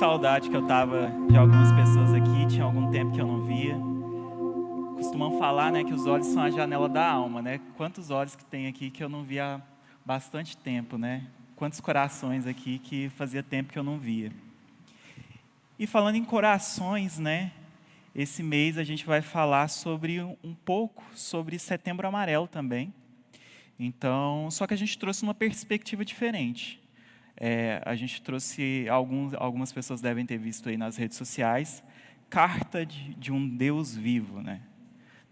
saudade que eu tava de algumas pessoas aqui, tinha algum tempo que eu não via. Costumam falar, né, que os olhos são a janela da alma, né? Quantos olhos que tem aqui que eu não via há bastante tempo, né? Quantos corações aqui que fazia tempo que eu não via. E falando em corações, né? Esse mês a gente vai falar sobre um pouco sobre Setembro Amarelo também. Então, só que a gente trouxe uma perspectiva diferente. A gente trouxe, algumas pessoas devem ter visto aí nas redes sociais, carta de um Deus vivo, né?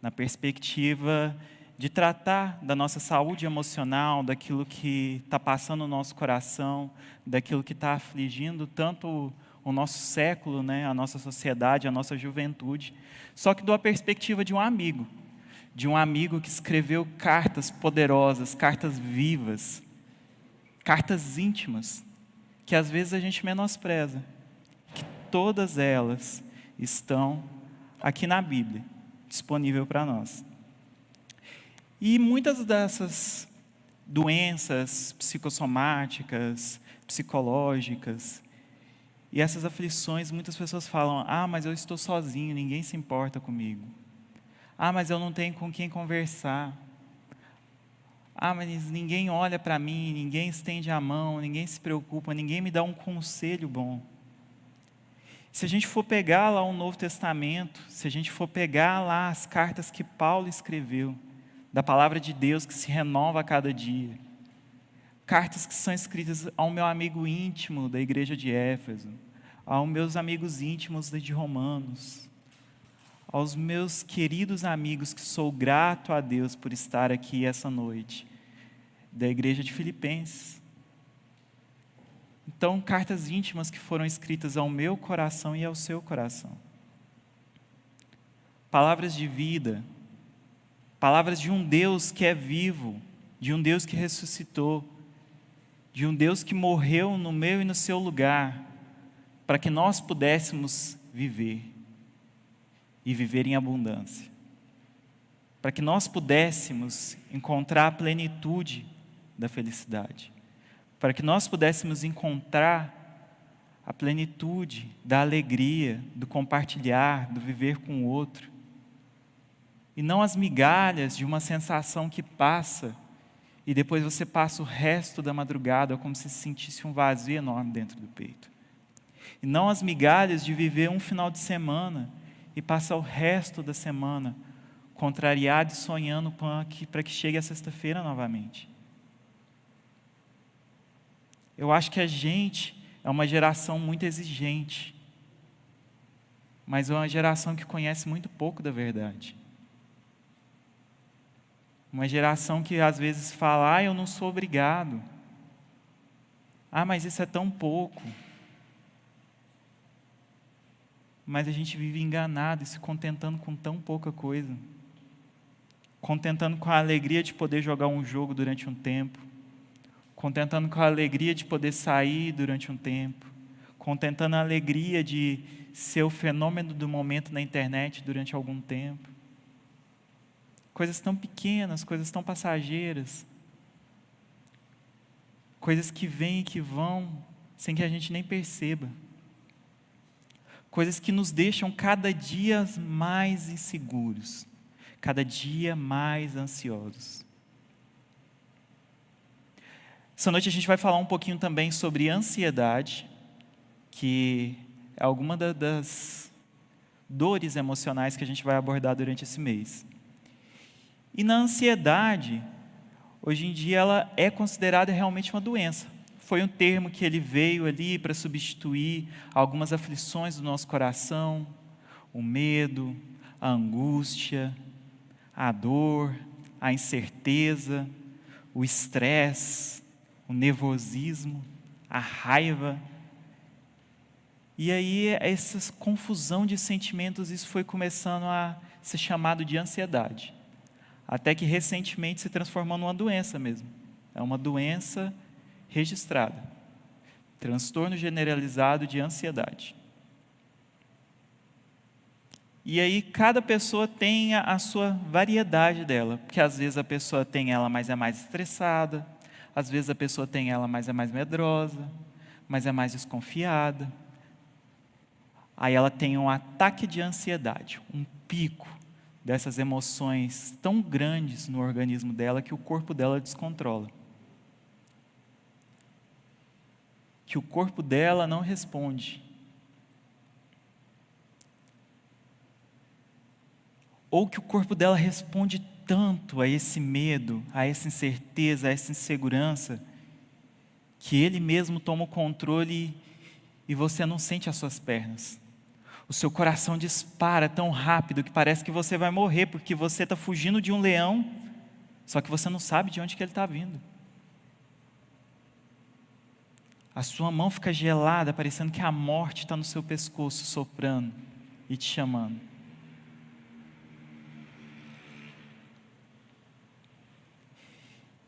Na perspectiva de tratar da nossa saúde emocional, daquilo que está passando no nosso coração, daquilo que está afligindo tanto o nosso século, né? A nossa sociedade, a nossa juventude, só que de uma perspectiva de um amigo que escreveu cartas poderosas, cartas vivas, cartas íntimas, que às vezes a gente menospreza, que todas elas estão aqui na Bíblia, disponível para nós. E muitas dessas doenças psicossomáticas, psicológicas, e essas aflições, muitas pessoas falam: mas eu estou sozinho, ninguém se importa comigo. Mas eu não tenho com quem conversar. Mas ninguém olha para mim, ninguém estende a mão, ninguém se preocupa, ninguém me dá um conselho bom. Se a gente for pegar lá o Novo Testamento, se a gente for pegar lá as cartas que Paulo escreveu, da palavra de Deus que se renova a cada dia, cartas que são escritas ao meu amigo íntimo da igreja de Éfeso, aos meus amigos íntimos de Romanos, aos meus queridos amigos que sou grato a Deus por estar aqui essa noite, da igreja de Filipenses. Então, cartas íntimas que foram escritas ao meu coração e ao seu coração. Palavras de vida, palavras de um Deus que é vivo, de um Deus que ressuscitou, de um Deus que morreu no meu e no seu lugar, para que nós pudéssemos viver, e viver em abundância. Para que nós pudéssemos encontrar a plenitude da felicidade. Para que nós pudéssemos encontrar a plenitude da alegria, do compartilhar, do viver com o outro. E não as migalhas de uma sensação que passa, e depois você passa o resto da madrugada como se sentisse um vazio enorme dentro do peito. E não as migalhas de viver um final de semana, e passa o resto da semana contrariado e sonhando para que chegue a sexta-feira novamente. Eu acho que a gente é uma geração muito exigente, mas é uma geração que conhece muito pouco da verdade. Uma geração que às vezes fala: eu não sou obrigado. Mas isso é tão pouco. Mas a gente vive enganado e se contentando com tão pouca coisa. Contentando com a alegria de poder jogar um jogo durante um tempo. Contentando com a alegria de poder sair durante um tempo. Contentando a alegria de ser o fenômeno do momento na internet durante algum tempo. Coisas tão pequenas, coisas tão passageiras. Coisas que vêm e que vão sem que a gente nem perceba. Coisas que nos deixam cada dia mais inseguros, cada dia mais ansiosos. Essa noite a gente vai falar um pouquinho também sobre ansiedade, que é alguma das dores emocionais que a gente vai abordar durante esse mês. E na ansiedade, hoje em dia ela é considerada realmente uma doença. Foi um termo que ele veio ali para substituir algumas aflições do nosso coração, o medo, a angústia, a dor, a incerteza, o estresse, o nervosismo, a raiva. E aí essa confusão de sentimentos, isso foi começando a ser chamado de ansiedade. Até que recentemente se transformou numa doença mesmo. É uma doença registrada. Transtorno generalizado de ansiedade. E aí cada pessoa tem a sua variedade dela. Porque às vezes a pessoa tem ela, mas é mais estressada. Às vezes a pessoa tem ela, mas é mais medrosa. Mas é mais desconfiada. aí ela tem um ataque de ansiedade, um pico dessas emoções tão grandes no organismo dela que o corpo dela descontrola. Que o corpo dela não responde. Ou que o corpo dela responde tanto a esse medo, a essa incerteza, a essa insegurança, que ele mesmo toma o controle e você não sente as suas pernas. O seu coração dispara tão rápido que parece que você vai morrer, porque você está fugindo de um leão, só que você não sabe de onde que ele está vindo. A sua mão fica gelada, parecendo que a morte está no seu pescoço, soprando e te chamando.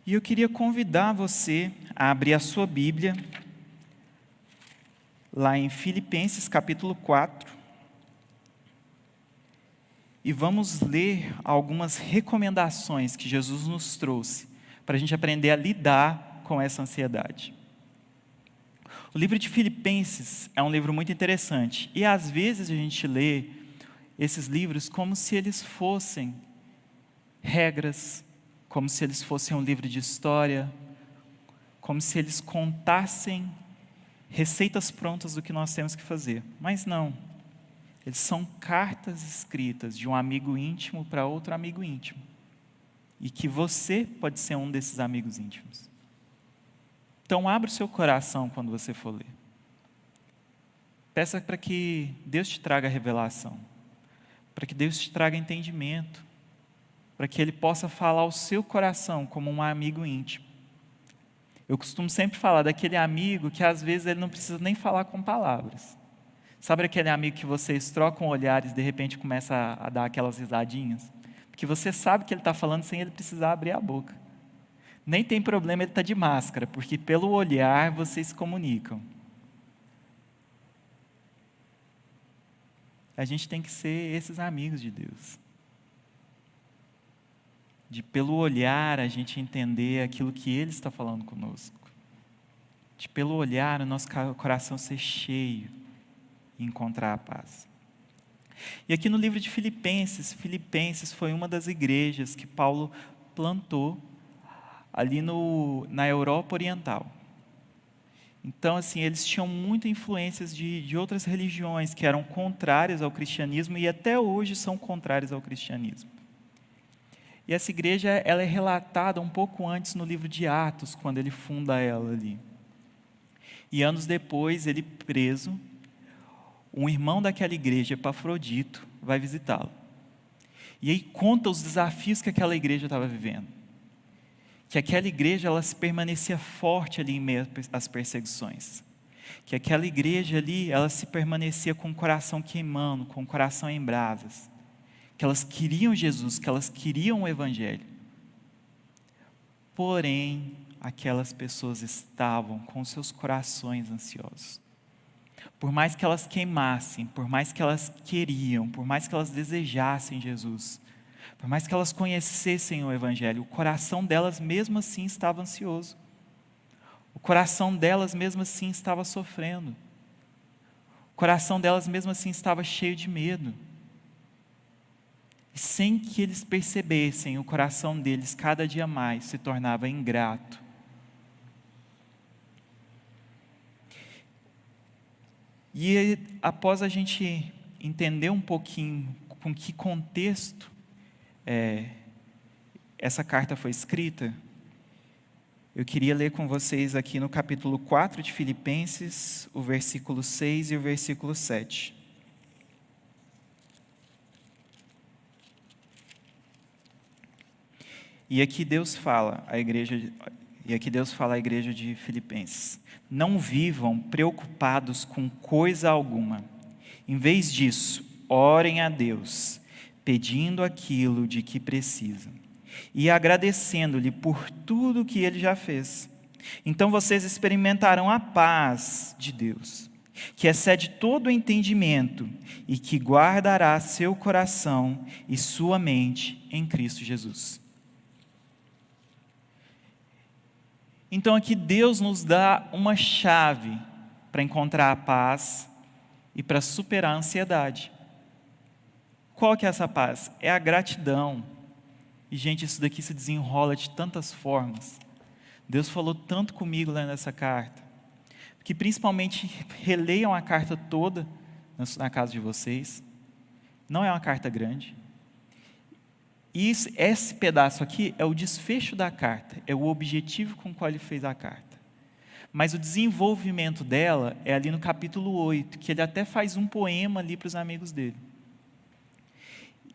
E eu queria convidar você a abrir a sua Bíblia, lá em Filipenses capítulo 4, e vamos ler algumas recomendações que Jesus nos trouxe, para a gente aprender a lidar com essa ansiedade. O livro de Filipenses é um livro muito interessante, e às vezes a gente lê esses livros como se eles fossem regras, como se eles fossem um livro de história, como se eles contassem receitas prontas do que nós temos que fazer. Mas não, eles são cartas escritas de um amigo íntimo para outro amigo íntimo, e que você pode ser um desses amigos íntimos. Então abra o seu coração quando você for ler. Peça para que Deus te traga revelação, para que Deus te traga entendimento, para que Ele possa falar ao seu coração como um amigo íntimo. Eu costumo sempre falar daquele amigo que às vezes ele não precisa nem falar com palavras. Sabe aquele amigo que vocês trocam olhares e de repente começa a dar aquelas risadinhas? Porque você sabe que ele está falando sem ele precisar abrir a boca. Nem tem problema ele estar de máscara, porque pelo olhar vocês se comunicam. A gente tem que ser esses amigos de Deus. De pelo olhar a gente entender aquilo que Ele está falando conosco. De pelo olhar o nosso coração ser cheio e encontrar a paz. E aqui no livro de Filipenses, Filipenses foi uma das igrejas que Paulo plantou ali na Europa Oriental. Então, assim, eles tinham muitas influências de outras religiões que eram contrárias ao cristianismo e até hoje são contrárias ao cristianismo. E essa igreja, ela é relatada um pouco antes no livro de Atos, quando ele funda ela ali. E anos depois, ele preso, um irmão daquela igreja, Epafrodito, vai visitá-lo. E aí conta os desafios que aquela igreja estava vivendo. Que aquela igreja, ela se permanecia forte ali em meio às perseguições. Que aquela igreja ali, ela se permanecia com o coração queimando, com o coração em brasas. Que elas queriam Jesus, que elas queriam o Evangelho. Porém, aquelas pessoas estavam com seus corações ansiosos. Por mais que elas queimassem, por mais que elas queriam, por mais que elas desejassem Jesus, por mais que elas conhecessem o Evangelho, o coração delas mesmo assim estava ansioso. O coração delas mesmo assim estava sofrendo. O coração delas mesmo assim estava cheio de medo. E sem que eles percebessem, o coração deles cada dia mais se tornava ingrato. E após a gente entender um pouquinho com que contexto essa carta foi escrita, eu queria ler com vocês aqui no capítulo 4 de Filipenses, o versículo 6 e o versículo 7. E aqui Deus fala à igreja de Filipenses: não vivam preocupados com coisa alguma. Em vez disso, orem a Deus, pedindo aquilo de que precisam e agradecendo-lhe por tudo que Ele já fez. Então vocês experimentarão a paz de Deus, que excede todo o entendimento e que guardará seu coração e sua mente em Cristo Jesus. Então aqui Deus nos dá uma chave para encontrar a paz e para superar a ansiedade. Qual que é essa paz? É a gratidão. E, gente, isso daqui se desenrola de tantas formas. Deus falou tanto comigo lendo essa carta, que principalmente releiam a carta toda na casa de vocês. Não é uma carta grande. E esse pedaço aqui é o desfecho da carta, é o objetivo com o qual ele fez a carta. Mas o desenvolvimento dela é ali no capítulo 8, que ele até faz um poema ali para os amigos dele.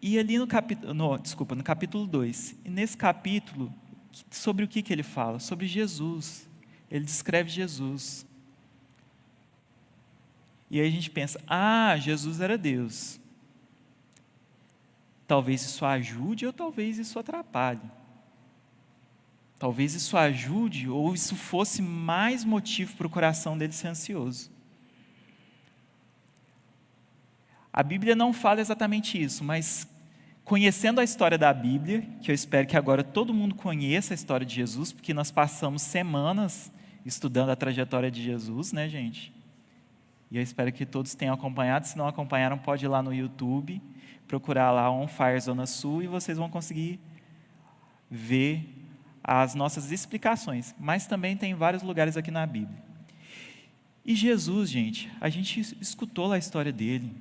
E ali no capítulo 2. E nesse capítulo, sobre o que ele fala? Sobre Jesus. Ele descreve Jesus. E aí a gente pensa, Jesus era Deus. Talvez isso ajude ou talvez isso atrapalhe. Talvez isso ajude ou isso fosse mais motivo para o coração dele ser ansioso. A Bíblia não fala exatamente isso, mas conhecendo a história da Bíblia, que eu espero que agora todo mundo conheça a história de Jesus, porque nós passamos semanas estudando a trajetória de Jesus, né, gente? E eu espero que todos tenham acompanhado. Se não acompanharam, pode ir lá no YouTube, procurar lá On Fire Zona Sul e vocês vão conseguir ver as nossas explicações. Mas também tem vários lugares aqui na Bíblia. E Jesus, gente, a gente escutou lá a história dele.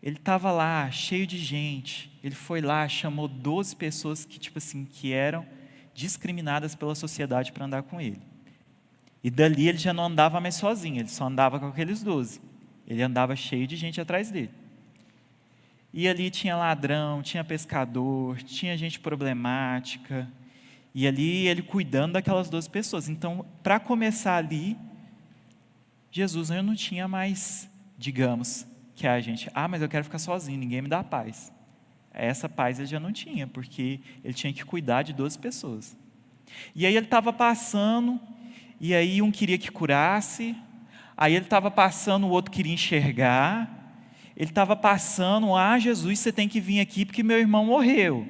Ele estava lá, cheio de gente. Ele foi lá, chamou 12 pessoas que eram discriminadas pela sociedade para andar com ele. E dali ele já não andava mais sozinho, ele só andava com aqueles 12. Ele andava cheio de gente atrás dele. E ali tinha ladrão, tinha pescador, tinha gente problemática. E ali ele cuidando daquelas 12 pessoas. Então, para começar ali, Jesus não tinha mais, digamos, que a gente, mas eu quero ficar sozinho, ninguém me dá paz. Essa paz ele já não tinha, porque ele tinha que cuidar de 12 pessoas. E aí ele estava passando, e aí um queria que curasse, aí ele estava passando, o outro queria enxergar, ele estava passando, Jesus, você tem que vir aqui porque meu irmão morreu,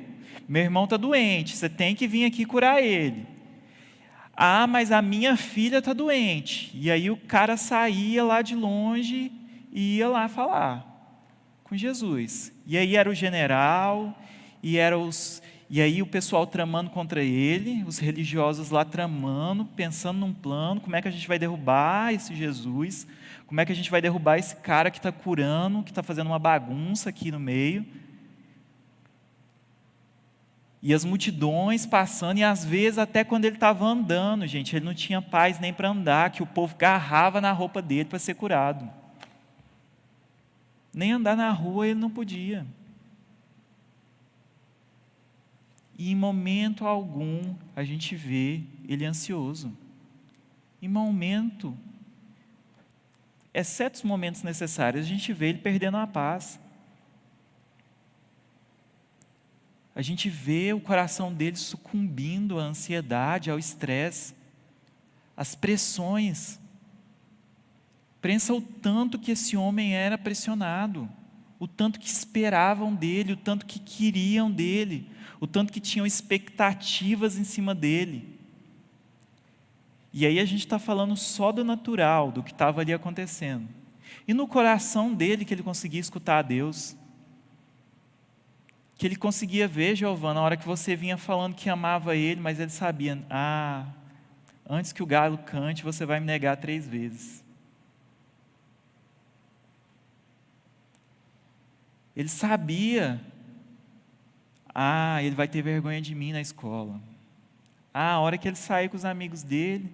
meu irmão está doente, você tem que vir aqui curar ele. Mas a minha filha está doente. E aí o cara saía lá de longe e ia lá falar com Jesus. E aí era o general, e aí o pessoal tramando contra ele, os religiosos lá tramando, pensando num plano, como é que a gente vai derrubar esse Jesus, como é que a gente vai derrubar esse cara que está curando, que está fazendo uma bagunça aqui no meio. E as multidões passando, e às vezes até quando ele estava andando, gente, ele não tinha paz nem para andar, que o povo agarrava na roupa dele para ser curado. Nem andar na rua ele não podia. E em momento algum a gente vê ele ansioso. Em momento, exceto os momentos necessários, a gente vê ele perdendo a paz. A gente vê o coração dele sucumbindo à ansiedade, ao estresse, às pressões. Pensa o tanto que esse homem era pressionado, o tanto que esperavam dele, o tanto que queriam dele, o tanto que tinham expectativas em cima dele. E aí a gente está falando só do natural, do que estava ali acontecendo. E no coração dele que ele conseguia escutar a Deus, que ele conseguia ver, Giovana, na hora que você vinha falando que amava ele, mas ele sabia, antes que o galo cante, você vai me negar 3 vezes. Ele sabia, ele vai ter vergonha de mim na escola. A hora que ele sair com os amigos dele,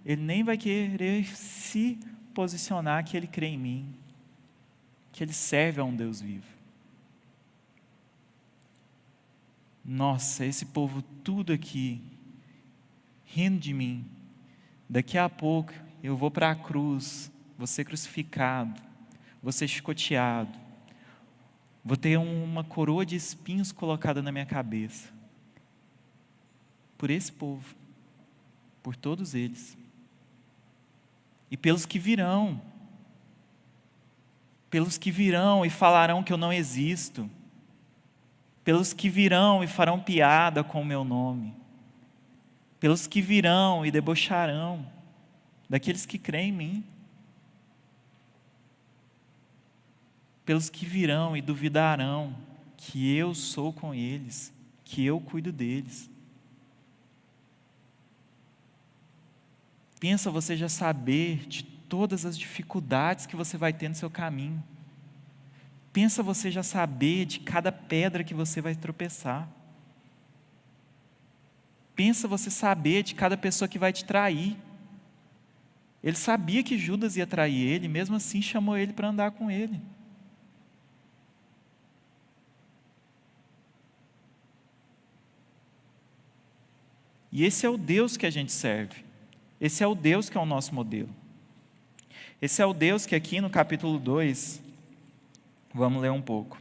ele nem vai querer se posicionar que ele crê em mim, que ele serve a um Deus vivo. Nossa, esse povo tudo aqui, rindo de mim. Daqui a pouco eu vou para a cruz, vou ser crucificado, vou ser chicoteado, vou ter uma coroa de espinhos colocada na minha cabeça. Por esse povo, por todos eles. E pelos que virão e falarão que eu não existo, pelos que virão e farão piada com o meu nome, pelos que virão e debocharão daqueles que creem em mim. pelos que virão e duvidarão que eu sou com eles, que eu cuido deles. Pensa você já saber de todas as dificuldades que você vai ter no seu caminho. Pensa você já saber de cada pedra que você vai tropeçar. Pensa você saber de cada pessoa que vai te trair. Ele sabia que Judas ia trair ele, mesmo assim chamou ele para andar com ele. E esse é o Deus que a gente serve. Esse é o Deus que é o nosso modelo. Esse é o Deus que aqui no capítulo 2, vamos ler um pouco.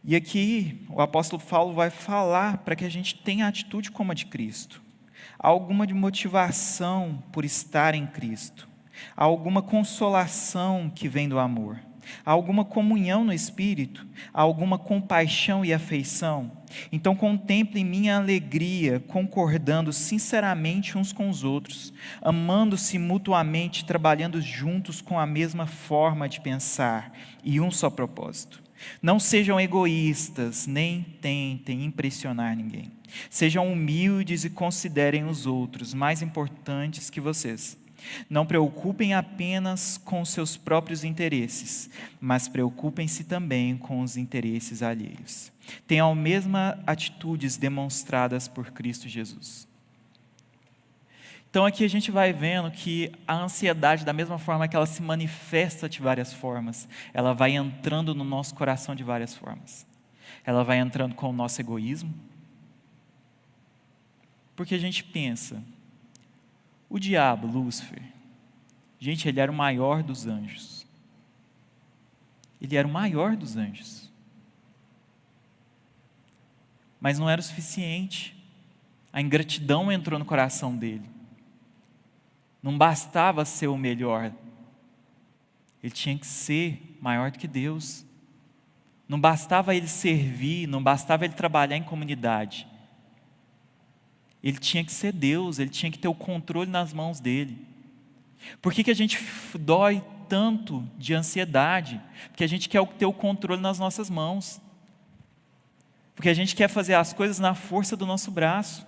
E aqui o apóstolo Paulo vai falar para que a gente tenha a atitude como a de Cristo. Há alguma motivação por estar em Cristo. Há alguma consolação que vem do amor. Há alguma comunhão no Espírito, há alguma compaixão e afeição. Então contemplem minha alegria, concordando sinceramente uns com os outros, amando-se mutuamente, trabalhando juntos com a mesma forma de pensar e um só propósito. Não sejam egoístas, nem tentem impressionar ninguém. Sejam humildes e considerem os outros mais importantes que vocês. Não preocupem apenas com seus próprios interesses, mas preocupem-se também com os interesses alheios. Tenham as mesmas atitudes demonstradas por Cristo Jesus. Então aqui a gente vai vendo que a ansiedade, da mesma forma que ela se manifesta de várias formas, ela vai entrando no nosso coração de várias formas. Ela vai entrando com o nosso egoísmo, porque a gente pensa, o diabo, Lúcifer, gente, ele era o maior dos anjos. Ele era o maior dos anjos. Mas não era o suficiente. A ingratidão entrou no coração dele. Não bastava ser o melhor. Ele tinha que ser maior do que Deus. Não bastava ele servir, não bastava ele trabalhar em comunidade. Ele tinha que ser Deus, ele tinha que ter o controle nas mãos dele. Por que a gente dói tanto de ansiedade? Porque a gente quer ter o controle nas nossas mãos. Porque a gente quer fazer as coisas na força do nosso braço.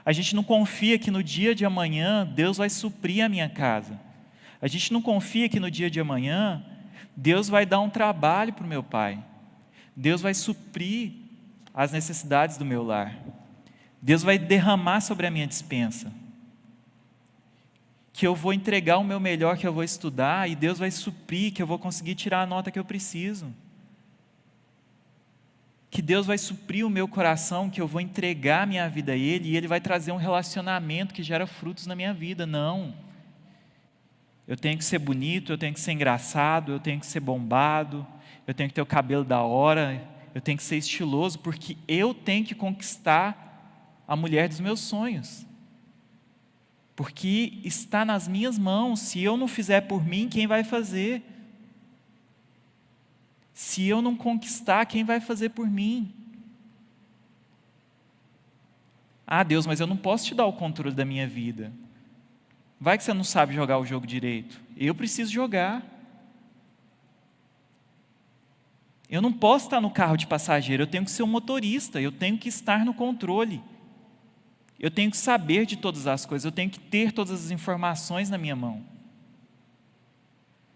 A gente não confia que no dia de amanhã Deus vai suprir a minha casa. A gente não confia que no dia de amanhã Deus vai dar um trabalho para o meu pai. Deus vai suprir as necessidades do meu lar. Deus vai derramar sobre a minha despensa. Que eu vou entregar o meu melhor, que eu vou estudar, e Deus vai suprir, que eu vou conseguir tirar a nota que eu preciso. Que Deus vai suprir o meu coração, que eu vou entregar a minha vida a Ele, e Ele vai trazer um relacionamento que gera frutos na minha vida. Não. Eu tenho que ser bonito, eu tenho que ser engraçado, eu tenho que ser bombado, eu tenho que ter o cabelo da hora, eu tenho que ser estiloso, porque eu tenho que conquistar a mulher dos meus sonhos. Porque está nas minhas mãos. Se eu não fizer por mim, quem vai fazer? Se eu não conquistar, quem vai fazer por mim? Ah, Deus, mas eu não posso te dar o controle da minha vida. Vai que você não sabe jogar o jogo direito. Eu preciso jogar. Eu não posso estar no carro de passageiro, eu tenho que ser um motorista, eu tenho que estar no controle. Eu tenho que saber de todas as coisas, eu tenho que ter todas as informações na minha mão.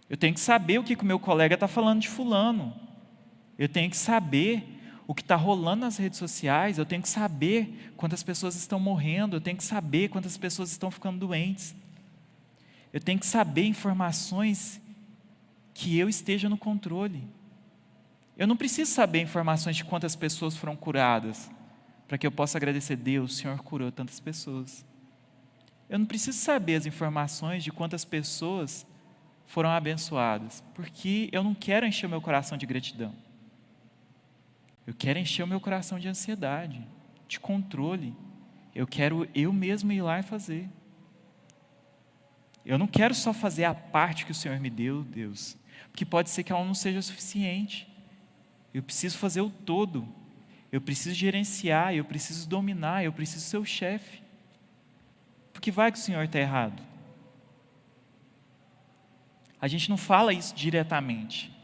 Eu tenho que saber o que o meu colega está falando de fulano. Eu tenho que saber o que está rolando nas redes sociais, eu tenho que saber quantas pessoas estão morrendo, eu tenho que saber quantas pessoas estão ficando doentes. Eu tenho que saber informações que eu esteja no controle. Eu não preciso saber informações de quantas pessoas foram curadas, para que eu possa agradecer, Deus, o Senhor curou tantas pessoas. Eu não preciso saber as informações de quantas pessoas foram abençoadas, porque eu não quero encher o meu coração de gratidão. Eu quero encher o meu coração de ansiedade, de controle. Eu quero eu mesmo ir lá e fazer. Eu não quero só fazer a parte que o Senhor me deu, Deus, porque pode ser que ela não seja suficiente. Eu preciso fazer o todo. Eu preciso gerenciar, eu preciso dominar, eu preciso ser o chefe. Porque vai que o Senhor está errado. A gente não fala isso diretamente,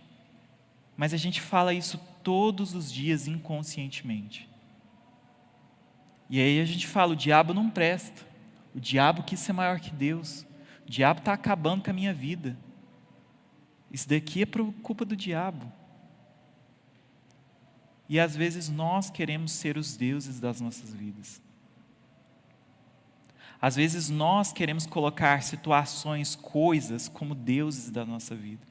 mas a gente fala isso todos os dias inconscientemente. E aí a gente fala, o diabo não presta, o diabo quis ser maior que Deus, o diabo está acabando com a minha vida. Isso daqui é por culpa do diabo. E às vezes nós queremos ser os deuses das nossas vidas. Às vezes nós queremos colocar situações, coisas como deuses da nossa vida.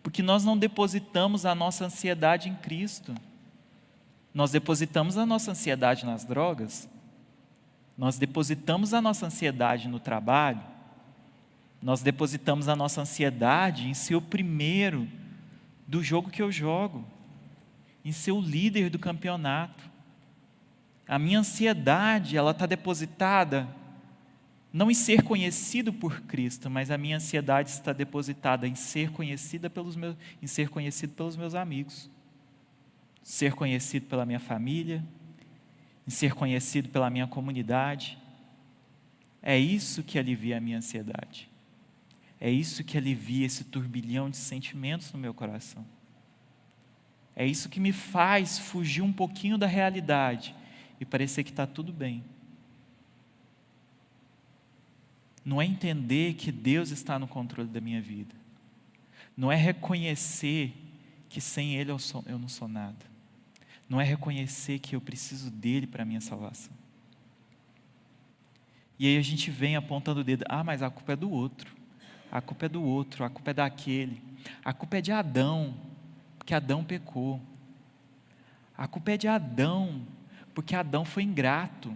Porque nós não depositamos a nossa ansiedade em Cristo. Nós depositamos a nossa ansiedade nas drogas. Nós depositamos a nossa ansiedade no trabalho. Nós depositamos a nossa ansiedade em ser o primeiro do jogo que eu jogo, em ser o líder do campeonato. A minha ansiedade, ela está depositada não em ser conhecido por Cristo, mas a minha ansiedade está depositada em ser conhecido pelos meus amigos, ser conhecido pela minha família, em ser conhecido pela minha comunidade. É isso que alivia a minha ansiedade. É isso que alivia esse turbilhão de sentimentos no meu coração. É isso que me faz fugir um pouquinho da realidade e parecer que está tudo bem. Não é entender que Deus está no controle da minha vida. Não é reconhecer que sem Ele eu não sou nada. Não é reconhecer que eu preciso dEle para a minha salvação. E aí a gente vem apontando o dedo, mas a culpa é do outro. A culpa é do outro, a culpa é daquele. A culpa é de Adão, porque Adão pecou. A culpa é de Adão, porque Adão foi ingrato,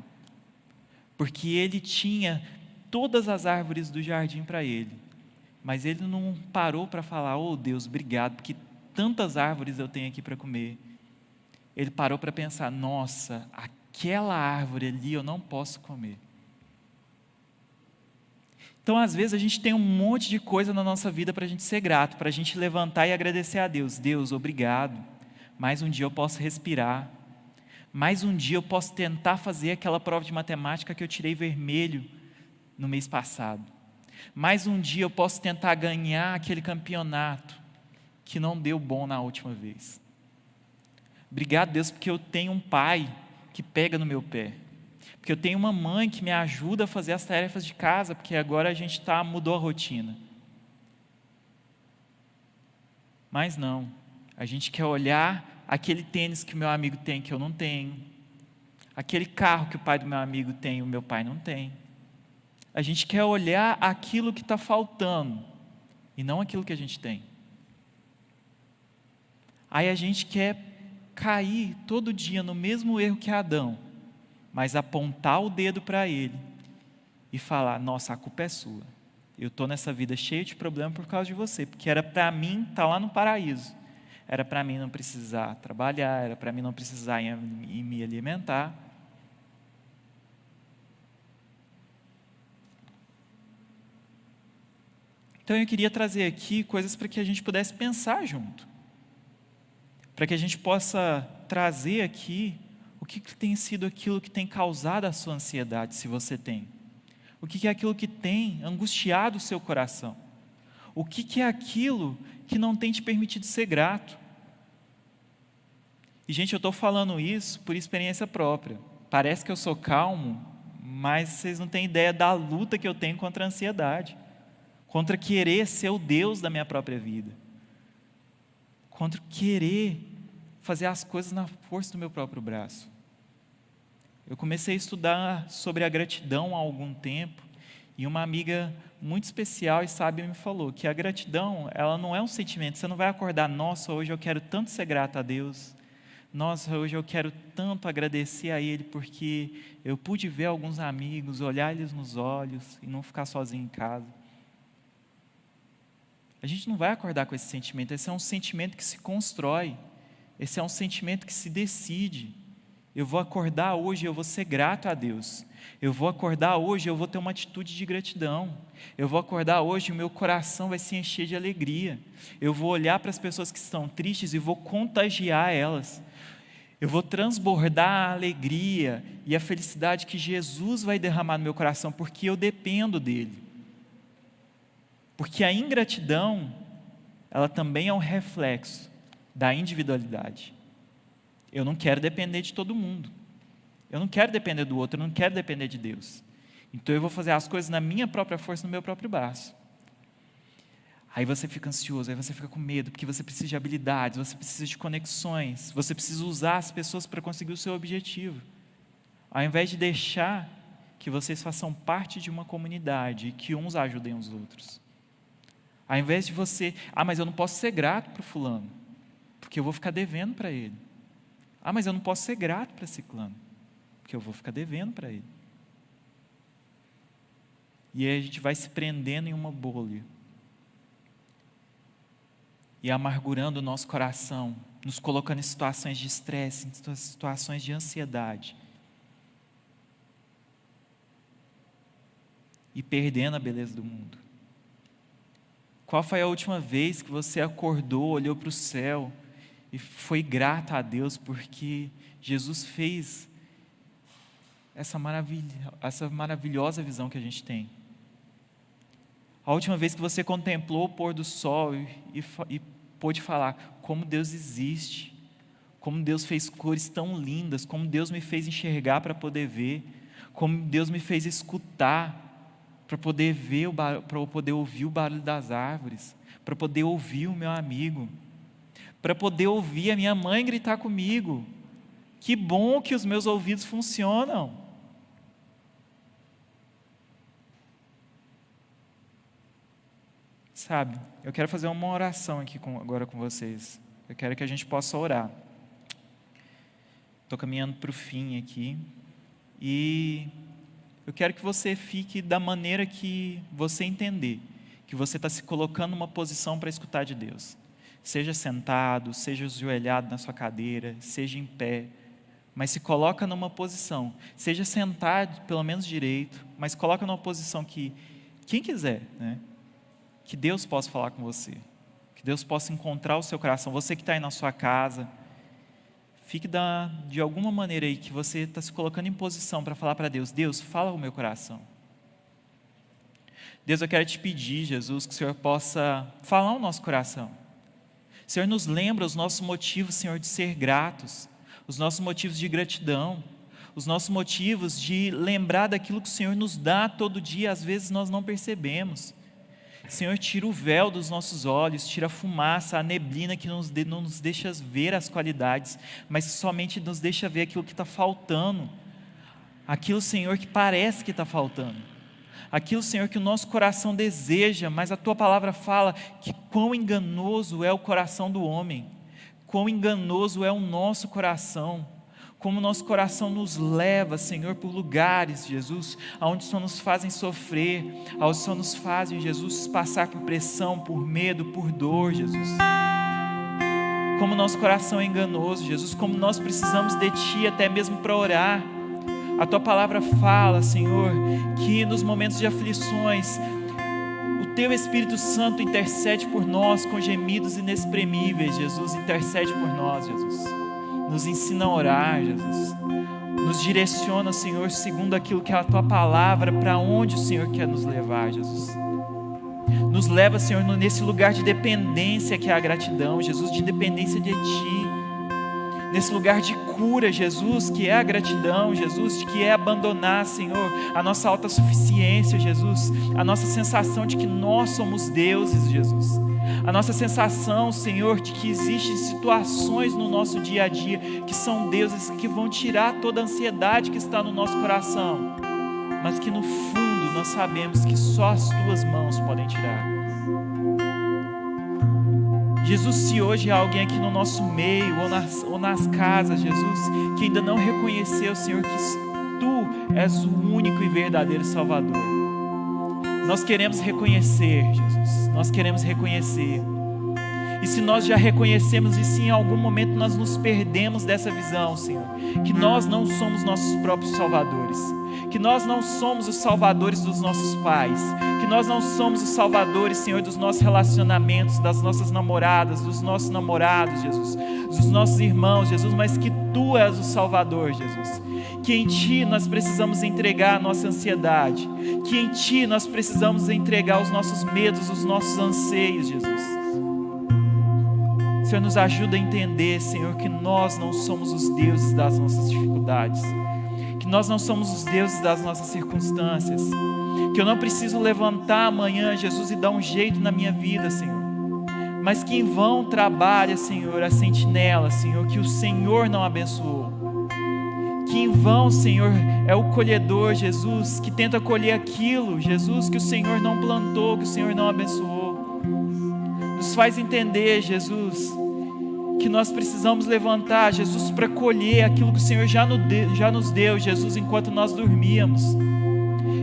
porque ele tinha todas as árvores do jardim para ele, mas ele não parou para falar, Deus, obrigado, porque tantas árvores eu tenho aqui para comer. Ele parou para pensar, nossa, aquela árvore ali eu não posso comer. Então às vezes a gente tem um monte de coisa na nossa vida para a gente ser grato, para a gente levantar e agradecer a Deus. Deus, obrigado, mais um dia eu posso respirar, mais um dia eu posso tentar fazer aquela prova de matemática que eu tirei vermelho no mês passado. Mais um dia eu posso tentar ganhar aquele campeonato que não deu bom na última vez. Obrigado, Deus, porque eu tenho um pai que pega no meu pé. Porque eu tenho uma mãe que me ajuda a fazer as tarefas de casa, porque agora a gente mudou a rotina. Mas não, a gente quer olhar aquele tênis que o meu amigo tem que eu não tenho, aquele carro que o pai do meu amigo tem e o meu pai não tem. A gente quer olhar aquilo que está faltando e não aquilo que a gente tem. Aí a gente quer cair todo dia no mesmo erro que Adão, mas apontar o dedo para ele e falar, nossa, a culpa é sua. Eu estou nessa vida cheia de problemas por causa de você, porque era para mim estar lá no paraíso. Era para mim não precisar trabalhar, era para mim não precisar ir me alimentar. Então eu queria trazer aqui coisas para que a gente pudesse pensar junto. Para que a gente possa trazer aqui o que tem sido aquilo que tem causado a sua ansiedade, se você tem. O que é aquilo que tem angustiado o seu coração. O que é aquilo que não tem te permitido ser grato. E gente, eu estou falando isso por experiência própria. Parece que eu sou calmo, mas vocês não têm ideia da luta que eu tenho contra a ansiedade. Contra querer ser o Deus da minha própria vida. Contra querer fazer as coisas na força do meu próprio braço. Eu comecei a estudar sobre a gratidão há algum tempo, e uma amiga muito especial e sábia me falou que a gratidão, ela não é um sentimento. Você não vai acordar, nossa, hoje eu quero tanto ser grato a Deus. Nossa, hoje eu quero tanto agradecer a Ele, porque eu pude ver alguns amigos, olhar eles nos olhos e não ficar sozinho em casa. A gente não vai acordar com esse sentimento. Esse é um sentimento que se constrói. Esse é um sentimento que se decide. Eu vou acordar hoje, eu vou ser grato a Deus. Eu vou acordar hoje, eu vou ter uma atitude de gratidão. Eu vou acordar hoje, o meu coração vai se encher de alegria. Eu vou olhar para as pessoas que estão tristes e vou contagiar elas. Eu vou transbordar a alegria e a felicidade que Jesus vai derramar no meu coração, porque eu dependo dEle. Porque a ingratidão, ela também é um reflexo da individualidade. Eu não quero depender de todo mundo. Eu não quero depender do outro, eu não quero depender de Deus. Então eu vou fazer as coisas na minha própria força, no meu próprio braço. Aí você fica ansioso, aí você fica com medo, porque você precisa de habilidades, você precisa de conexões, você precisa usar as pessoas para conseguir o seu objetivo. Ao invés de deixar que vocês façam parte de uma comunidade e que uns ajudem os outros. Ao invés de você, mas eu não posso ser grato para o fulano, porque eu vou ficar devendo para ele. Mas eu não posso ser grato para ciclano, porque eu vou ficar devendo para ele. E aí a gente vai se prendendo em uma bolha. E amargurando o nosso coração, nos colocando em situações de estresse, em situações de ansiedade. E perdendo a beleza do mundo. Qual foi a última vez que você acordou, olhou para o céu e foi grato a Deus porque Jesus fez essa maravilhosa visão que a gente tem? A última vez que você contemplou o pôr do sol e pôde falar como Deus existe, como Deus fez cores tão lindas, como Deus me fez enxergar para poder ver, como Deus me fez escutar para poder ver, para eu poder ouvir o barulho das árvores, para poder ouvir o meu amigo, para poder ouvir a minha mãe gritar comigo. Que bom que os meus ouvidos funcionam. Sabe, eu quero fazer uma oração aqui agora com vocês. Eu quero que a gente possa orar. Estou caminhando para o fim aqui. E eu quero que você fique da maneira que você entender, que você está se colocando numa posição para escutar de Deus. Seja sentado, seja ajoelhado na sua cadeira, seja em pé, mas se coloca numa posição. Seja sentado, pelo menos direito, mas coloca numa posição que, quem quiser, né? Que Deus possa falar com você, que Deus possa encontrar o seu coração. Você que está aí na sua casa, fique de alguma maneira aí que você está se colocando em posição para falar para Deus: Deus, fala o meu coração. Deus, eu quero te pedir, Jesus, que o Senhor possa falar o nosso coração. Senhor, nos lembra os nossos motivos, Senhor, de ser gratos, os nossos motivos de gratidão, os nossos motivos de lembrar daquilo que o Senhor nos dá todo dia, às vezes nós não percebemos. Senhor, tira o véu dos nossos olhos, tira a fumaça, a neblina que não nos deixa ver as qualidades, mas somente nos deixa ver aquilo que está faltando, aquilo, Senhor, que parece que está faltando, aquilo, Senhor, que o nosso coração deseja, mas a Tua palavra fala que quão enganoso é o coração do homem, quão enganoso é o nosso coração, como o nosso coração nos leva, Senhor, por lugares, Jesus, aonde só nos fazem sofrer, aonde só nos fazem, Jesus, passar por pressão, por medo, por dor, Jesus. Como o nosso coração é enganoso, Jesus, como nós precisamos de Ti até mesmo para orar. A Tua palavra fala, Senhor, que nos momentos de aflições, o Teu Espírito Santo intercede por nós com gemidos inexprimíveis. Jesus, intercede por nós, Jesus. Nos ensina a orar, Jesus. Nos direciona, Senhor, segundo aquilo que é a Tua palavra, para onde o Senhor quer nos levar, Jesus. Nos leva, Senhor, nesse lugar de dependência que é a gratidão, Jesus, de dependência de Ti. Nesse lugar de cura, Jesus, que é a gratidão, Jesus, que é abandonar, Senhor, a nossa autossuficiência, Jesus, a nossa sensação de que nós somos deuses, Jesus, a nossa sensação, Senhor, de que existem situações no nosso dia a dia que são deuses que vão tirar toda a ansiedade que está no nosso coração, mas que no fundo nós sabemos que só as Tuas mãos podem tirar. Jesus, se hoje há alguém aqui no nosso meio ou nas casas, Jesus, que ainda não reconheceu, Senhor, que Tu és o único e verdadeiro Salvador, nós queremos reconhecer, Jesus, nós queremos reconhecer. E se nós já reconhecemos e se em algum momento nós nos perdemos dessa visão, Senhor, que nós não somos nossos próprios salvadores, que nós não somos os salvadores dos nossos pais, que nós não somos os salvadores, Senhor, dos nossos relacionamentos, das nossas namoradas, dos nossos namorados, Jesus, dos nossos irmãos, Jesus, mas que Tu és o Salvador, Jesus, que em Ti nós precisamos entregar a nossa ansiedade, que em Ti nós precisamos entregar os nossos medos, os nossos anseios, Jesus. Senhor, nos ajuda a entender, Senhor, que nós não somos os deuses das nossas dificuldades, que nós não somos os deuses das nossas circunstâncias, que eu não preciso levantar amanhã, Jesus, e dar um jeito na minha vida, Senhor, mas que em vão trabalha, Senhor, a sentinela, Senhor, que o Senhor não abençoou, que em vão, Senhor, é o colhedor, Jesus, que tenta colher aquilo, Jesus, que o Senhor não plantou, que o Senhor não abençoou. Nos faz entender, Jesus, que nós precisamos levantar, Jesus, para colher aquilo que o Senhor já nos deu, Jesus, enquanto nós dormíamos.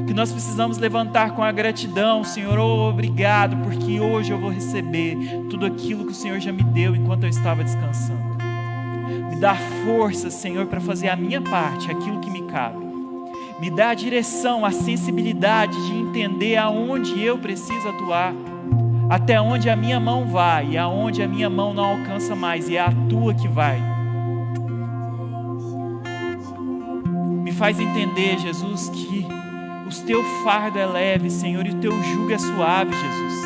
Que nós precisamos levantar com a gratidão, Senhor, obrigado, porque hoje eu vou receber tudo aquilo que o Senhor já me deu enquanto eu estava descansando. Me dá força, Senhor, para fazer a minha parte, aquilo que me cabe. Me dá a direção, a sensibilidade de entender aonde eu preciso atuar, até onde a minha mão vai e aonde a minha mão não alcança mais, e é a Tua que vai. Me faz entender, Jesus, que o Teu fardo é leve, Senhor, e o Teu jugo é suave, Jesus.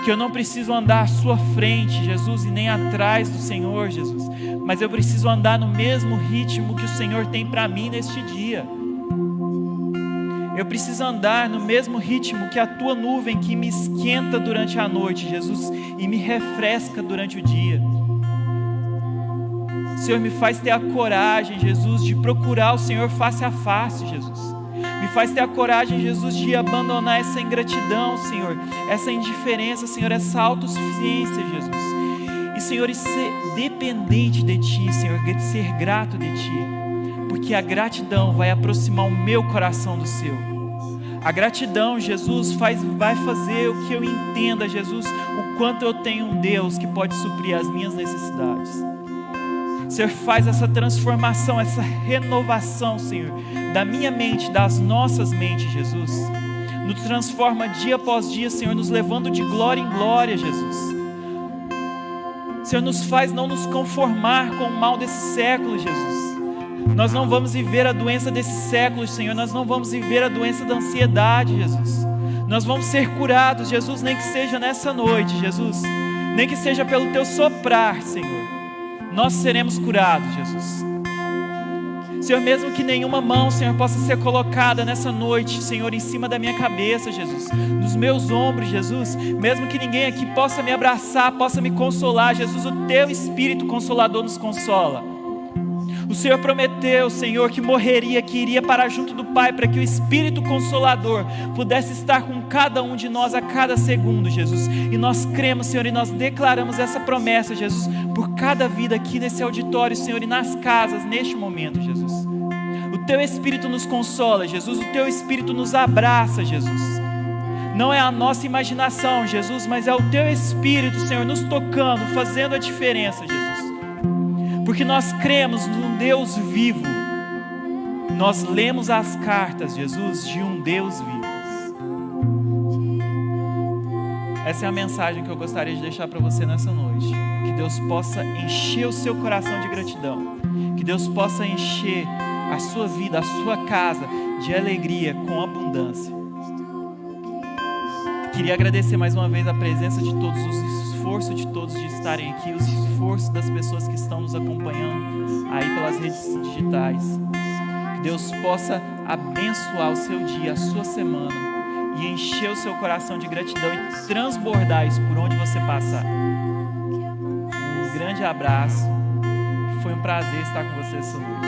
Que eu não preciso andar à Sua frente, Jesus, e nem atrás do Senhor, Jesus, mas eu preciso andar no mesmo ritmo que o Senhor tem para mim neste dia. Eu preciso andar no mesmo ritmo que a Tua nuvem que me esquenta durante a noite, Jesus, e me refresca durante o dia. Senhor, me faz ter a coragem, Jesus, de procurar o Senhor face a face, Jesus. Me faz ter a coragem, Jesus, de abandonar essa ingratidão, Senhor, essa indiferença, Senhor, essa autossuficiência, Jesus. E, Senhor, e ser dependente de Ti, Senhor, de ser grato de Ti. Porque a gratidão vai aproximar o meu coração do Seu. A gratidão, Jesus, vai fazer o que eu entenda, Jesus, o quanto eu tenho um Deus que pode suprir as minhas necessidades. Senhor, faz essa transformação, essa renovação, Senhor, da minha mente, das nossas mentes, Jesus. Nos transforma dia após dia, Senhor, nos levando de glória em glória, Jesus. Senhor, nos faz não nos conformar com o mal desse século, Jesus. Nós não vamos viver a doença desse século, Senhor. Nós não vamos viver a doença da ansiedade, Jesus. Nós vamos ser curados, Jesus, nem que seja nessa noite, Jesus. Nem que seja pelo Teu soprar, Senhor. Nós seremos curados, Jesus. Senhor, mesmo que nenhuma mão, Senhor, possa ser colocada nessa noite, Senhor, em cima da minha cabeça, Jesus, nos meus ombros, Jesus, mesmo que ninguém aqui possa me abraçar, possa me consolar, Jesus, o Teu Espírito Consolador nos consola. O Senhor prometeu, Senhor, que morreria, que iria para junto do Pai, para que o Espírito Consolador pudesse estar com cada um de nós a cada segundo, Jesus. E nós cremos, Senhor, e nós declaramos essa promessa, Jesus, por cada vida aqui nesse auditório, Senhor, e nas casas, neste momento, Jesus. O Teu Espírito nos consola, Jesus, o Teu Espírito nos abraça, Jesus. Não é a nossa imaginação, Jesus, mas é o Teu Espírito, Senhor, nos tocando, fazendo a diferença, Jesus. Porque nós cremos num Deus vivo. Nós lemos as cartas, Jesus, de um Deus vivo. Essa é a mensagem que eu gostaria de deixar para você nessa noite. Que Deus possa encher o seu coração de gratidão. Que Deus possa encher a sua vida, a sua casa de alegria com abundância. Queria agradecer mais uma vez a presença de todos, o esforço de todos de estarem aqui, os esforços das pessoas que estão nos acompanhando aí pelas redes digitais. Que Deus possa abençoar o seu dia, a sua semana, e encher o seu coração de gratidão e transbordar isso por onde você passar. Um grande abraço. Foi um prazer estar com você essa noite.